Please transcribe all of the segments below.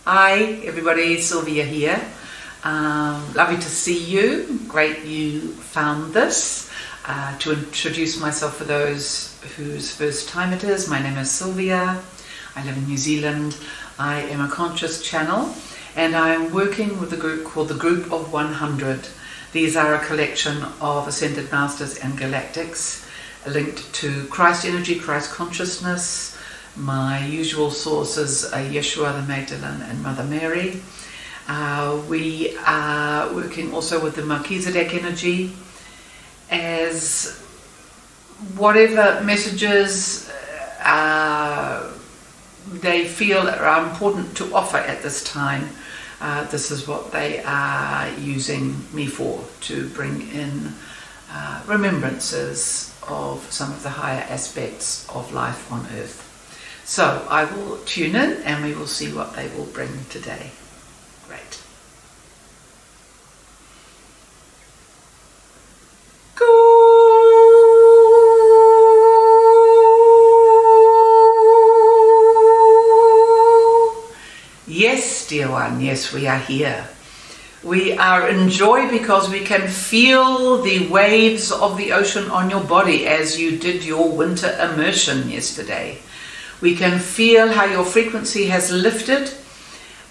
Hi everybody, Sylvia here. Lovely to see you. Great you found this. To introduce myself for those whose first time it is, my name is Sylvia. I live in New Zealand. I am a conscious channel and I am working with a group called the Group of 100. These are a collection of Ascended Masters and Galactics linked to Christ energy, Christ consciousness. My usual sources are Yeshua, the Magdalene and Mother Mary. We are working also with the Melchizedek energy as whatever messages they feel are important to offer at this time. This is what they are using me for, to bring in remembrances of some of the higher aspects of life on earth. So I will tune in and we will see what they will bring today. Great. Yes, dear one, yes, we are here. We are in joy because we can feel the waves of the ocean on your body as you did your winter immersion yesterday. We can feel how your frequency has lifted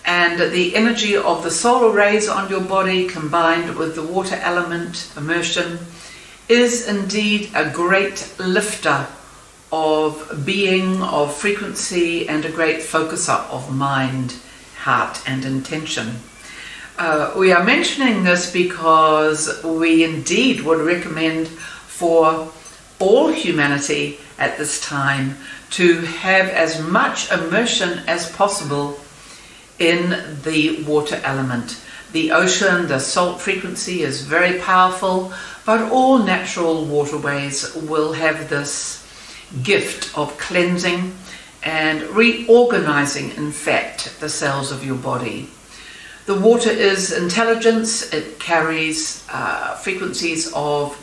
and the energy of the solar rays on your body combined with the water element immersion is indeed a great lifter of being, of frequency, and a great focuser of mind, heart and intention. We are mentioning this because we indeed would recommend for all humanity at this time to have as much immersion as possible in the water element. The ocean, the salt frequency is very powerful, but all natural waterways will have this gift of cleansing and reorganizing, in fact, the cells of your body. The water is intelligence. It carries frequencies of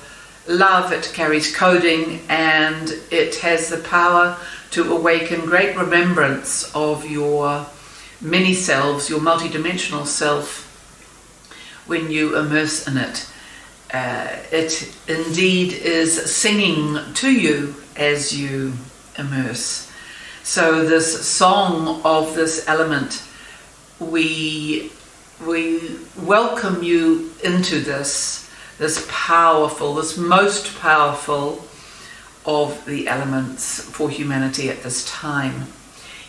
love, it carries coding, and it has the power to awaken great remembrance of your many selves, your multidimensional self, when you immerse in it. It indeed is singing to you as you immerse. So this song of this element, we welcome you into this powerful, this most powerful of the elements for humanity at this time.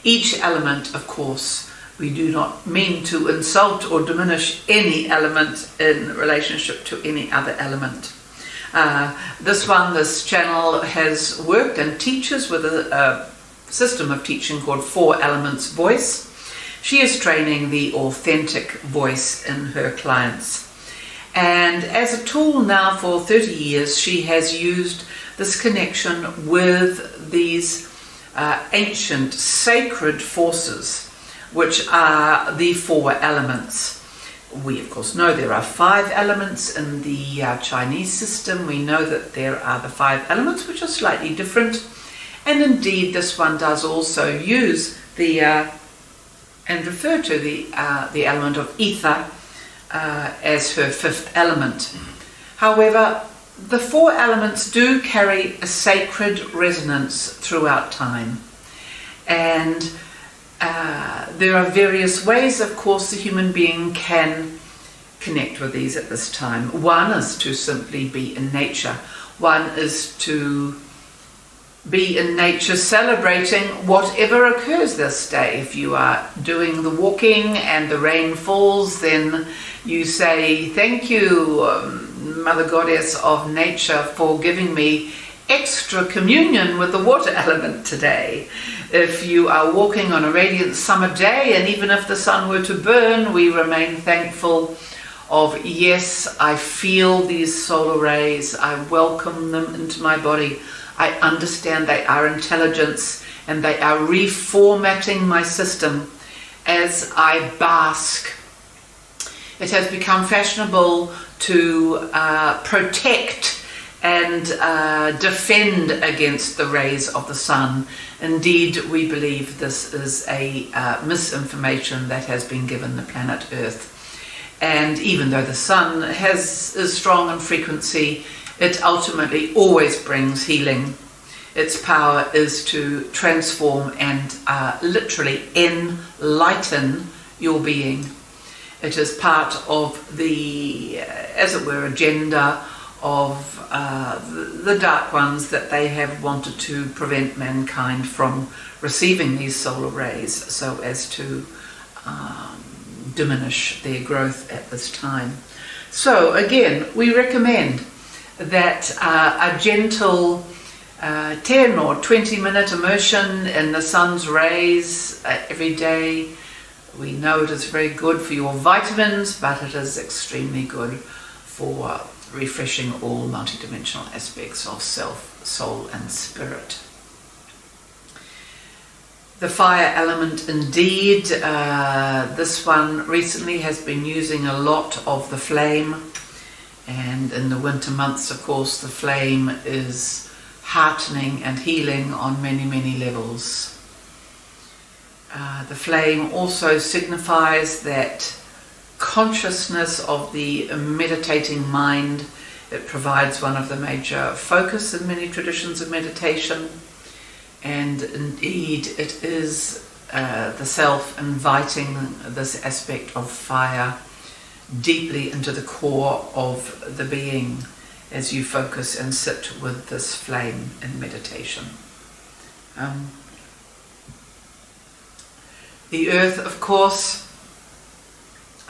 Each element, of course, we do not mean to insult or diminish any element in relationship to any other element. This channel has worked and teaches with a system of teaching called 4 Elements Voice. She is training the authentic voice in her clients. And as a tool now for 30 years, she has used this connection with these ancient sacred forces, which are the 4 elements. We of course know there are 5 elements in the Chinese system. We know that there are the 5 elements, which are slightly different. And indeed, this one does also use and refer to the element of ether as her 5th element. However, the 4 elements do carry a sacred resonance throughout time. And there are various ways, of course, the human being can connect with these at this time. One is to simply be in nature. One is to be in nature celebrating whatever occurs this day. If you are doing the walking and the rain falls, then you say, thank you, Mother Goddess of Nature, for giving me extra communion with the water element today. If you are walking on a radiant summer day, and even if the sun were to burn, we remain thankful of, yes, I feel these solar rays, I welcome them into my body. I understand they are intelligence and they are reformatting my system as I bask. It has become fashionable to protect and defend against the rays of the sun. Indeed, we believe this is a misinformation that has been given the planet Earth. And even though the sun is strong in frequency, it ultimately always brings healing. Its power is to transform and literally enlighten your being. It is part of the, as it were, agenda of the Dark Ones, that they have wanted to prevent mankind from receiving these solar rays so as to diminish their growth at this time. So again, we recommend that a gentle 10 or 20 minute immersion in the sun's rays every day. We know it is very good for your vitamins, but it is extremely good for refreshing all multidimensional aspects of self, soul and spirit. The fire element, indeed, this one recently has been using a lot of the flame, and in the winter months, of course, the flame is heartening and healing on many, many levels. The flame also signifies that consciousness of the meditating mind. It provides one of the major focus in many traditions of meditation, and indeed it is the self inviting this aspect of fire deeply into the core of the being as you focus and sit with this flame in meditation. The earth, of course,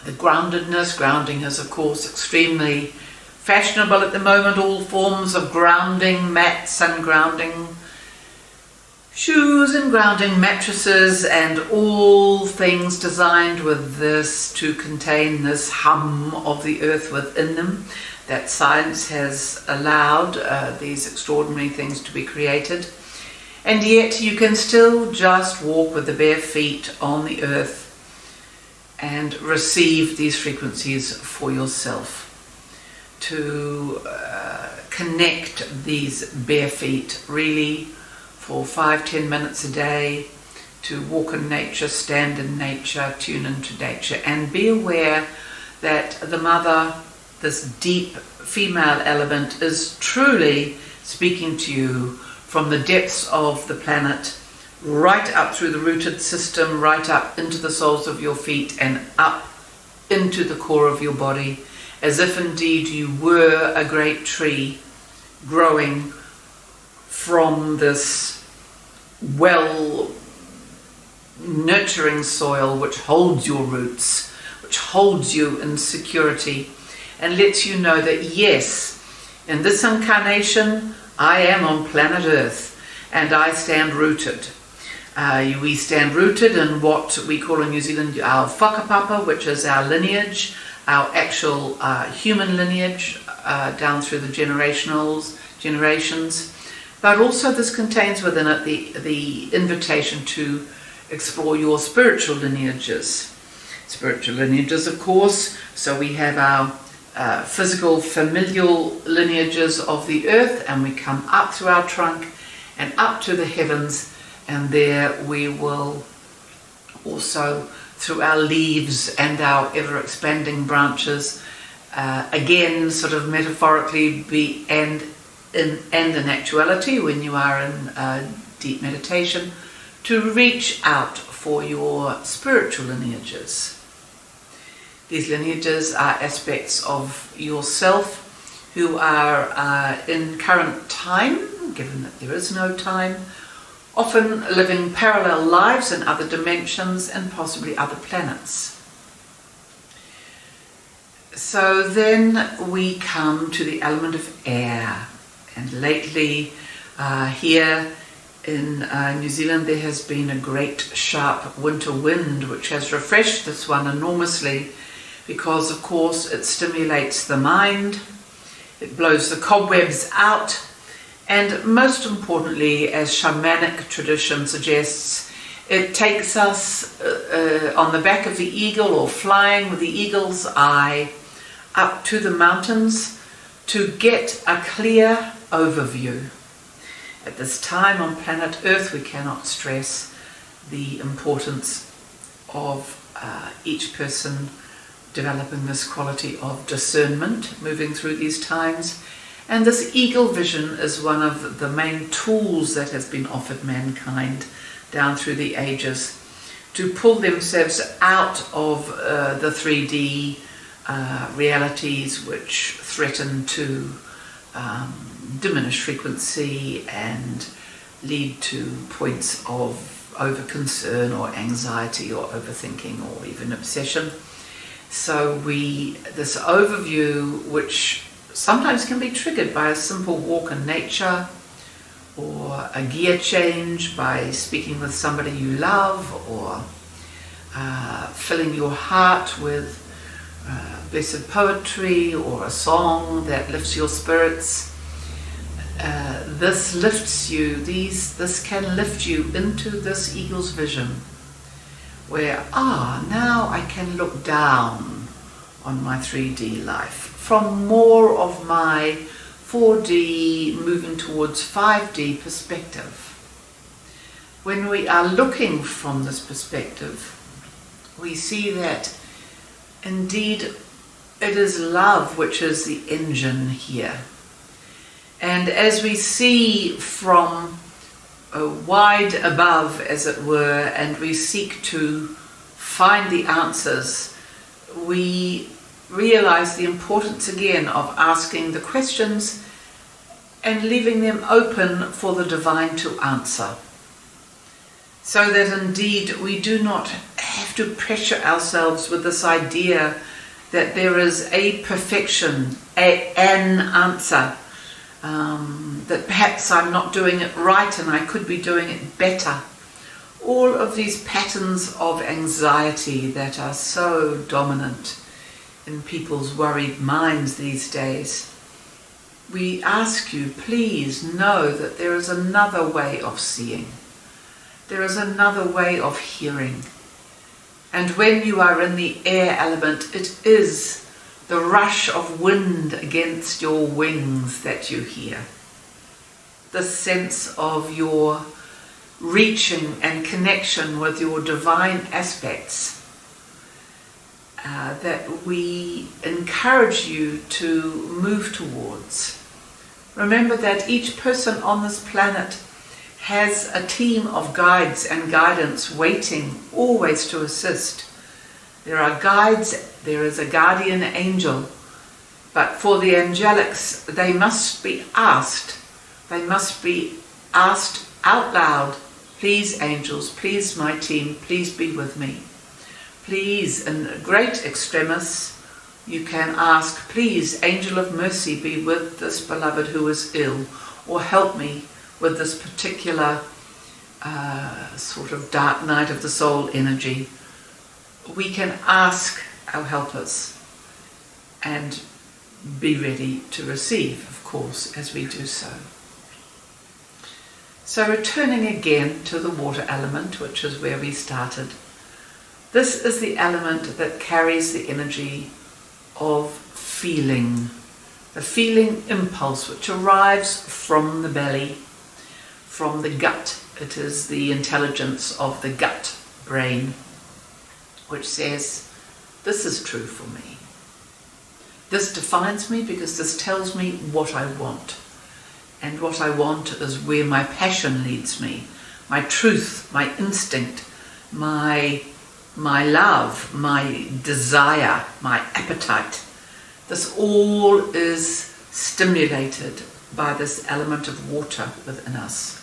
the grounding is of course extremely fashionable at the moment. All forms of grounding mats and grounding shoes and grounding mattresses and all things designed with this to contain this hum of the earth within them, that science has allowed these extraordinary things to be created. And yet you can still just walk with the bare feet on the earth and receive these frequencies for yourself. To connect these bare feet really for 5-10 minutes a day, to walk in nature, stand in nature, tune into nature, and be aware that the mother, this deep female element, is truly speaking to you from the depths of the planet, right up through the rooted system, right up into the soles of your feet and up into the core of your body, as if indeed you were a great tree growing from this well nurturing soil which holds your roots, which holds you in security and lets you know that yes, in this incarnation I am on planet Earth and I stand rooted. We stand rooted in what we call in New Zealand our whakapapa, which is our lineage, our actual human lineage down through the generations. But also this contains within it the invitation to explore your spiritual lineages. Spiritual lineages, of course, so we have our physical familial lineages of the earth, and we come up through our trunk and up to the heavens, and there we will also, through our leaves and our ever-expanding branches, again sort of metaphorically be and in actuality when you are in deep meditation, to reach out for your spiritual lineages. These lineages are aspects of yourself who are in current time, given that there is no time, often living parallel lives in other dimensions and possibly other planets. So then we come to the element of air. And lately here in New Zealand there has been a great sharp winter wind which has refreshed this one enormously, because of course it stimulates the mind, it blows the cobwebs out, and most importantly, as shamanic tradition suggests, it takes us on the back of the eagle or flying with the eagle's eye up to the mountains, to get a clear overview. At this time on planet Earth, we cannot stress the importance of each person developing this quality of discernment moving through these times. And this eagle vision is one of the main tools that has been offered mankind down through the ages to pull themselves out of the 3D realities which threaten to diminish frequency and lead to points of over concern or anxiety or overthinking or even obsession. So this overview, which sometimes can be triggered by a simple walk in nature or a gear change by speaking with somebody you love, or filling your heart with blessed poetry or a song that lifts your spirits. This lifts you, this can lift you into this eagle's vision where, now I can look down on my 3D life from more of my 4D moving towards 5D perspective. When we are looking from this perspective, we see that indeed it is love which is the engine here. And as we see from wide above, as it were, and we seek to find the answers, we realize the importance again of asking the questions and leaving them open for the divine to answer. So that indeed we do not have to pressure ourselves with this idea that there is a perfection, an answer, that perhaps I'm not doing it right and I could be doing it better. All of these patterns of anxiety that are so dominant in people's worried minds these days. We ask you, please know that there is another way of seeing. There is another way of hearing. And when you are in the air element, it is the rush of wind against your wings that you hear. The sense of your reaching and connection with your divine aspects that we encourage you to move towards. Remember that each person on this planet has a team of guides and guidance waiting always to assist. There are guides, there is a guardian angel, but for the angelics, they must be asked out loud, please angels, please my team, please be with me. Please, in great extremis, you can ask, please, angel of mercy, be with this beloved who is ill, or help me with this particular sort of dark night of the soul energy. We can ask our helpers and be ready to receive, of course, as we do so. So returning again to the water element, which is where we started. This is the element that carries the energy of feeling, the feeling impulse which arrives from the belly, from the gut. It is the intelligence of the gut brain, which says, this is true for me. This defines me because this tells me what I want. And what I want is where my passion leads me, my truth, my instinct, my love, my desire, my appetite. This all is stimulated by this element of water within us.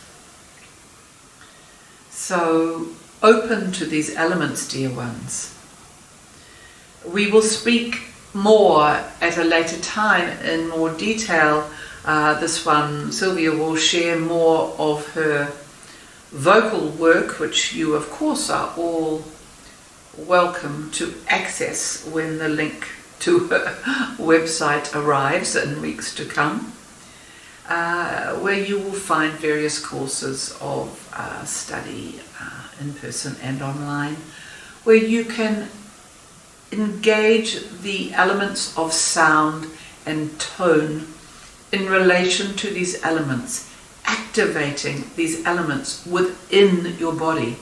So open to these elements, dear ones. We will speak more at a later time in more detail. This one, Sylvia will share more of her vocal work, which you of course are all welcome to access when the link to her website arrives in weeks to come, where you will find various courses of study in person and online, where you can engage the elements of sound and tone in relation to these elements, activating these elements within your body,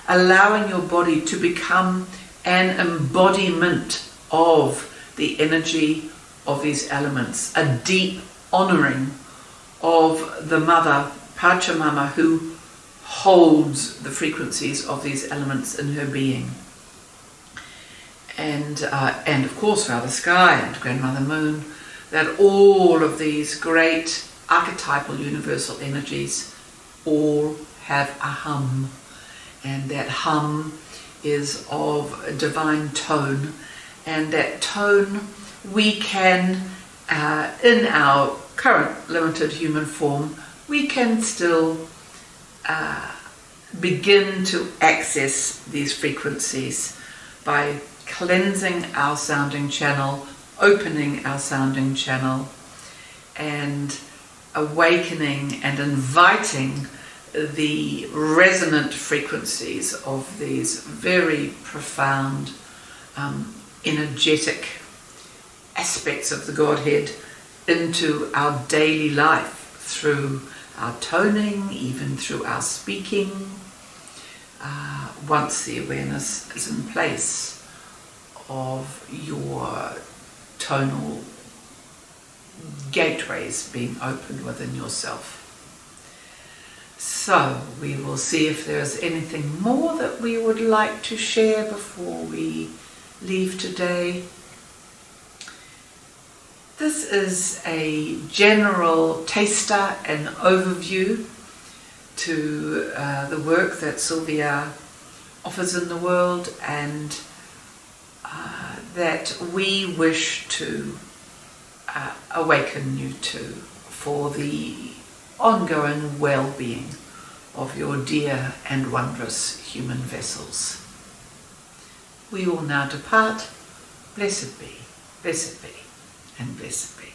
allowing your body to become an embodiment of the energy of these elements, a deep honouring of the mother, Pachamama, who holds the frequencies of these elements in her being. And of course Father Sky and Grandmother Moon, that all of these great archetypal universal energies all have a hum, and that hum is of a divine tone, and that tone we can, in our current limited human form, we can still begin to access these frequencies by cleansing our sounding channel, opening our sounding channel, and awakening and inviting the resonant frequencies of these very profound, energetic aspects of the Godhead into our daily life through our toning, even through our speaking, once the awareness is in place of your tonal gateways being opened within yourself. So we will see if there's anything more that we would like to share before we leave today. This is a general taster and overview to the work that Sylvia offers in the world, and that we wish to awaken you to for the ongoing well-being of your dear and wondrous human vessels. We will now depart. Blessed be, and blessed be.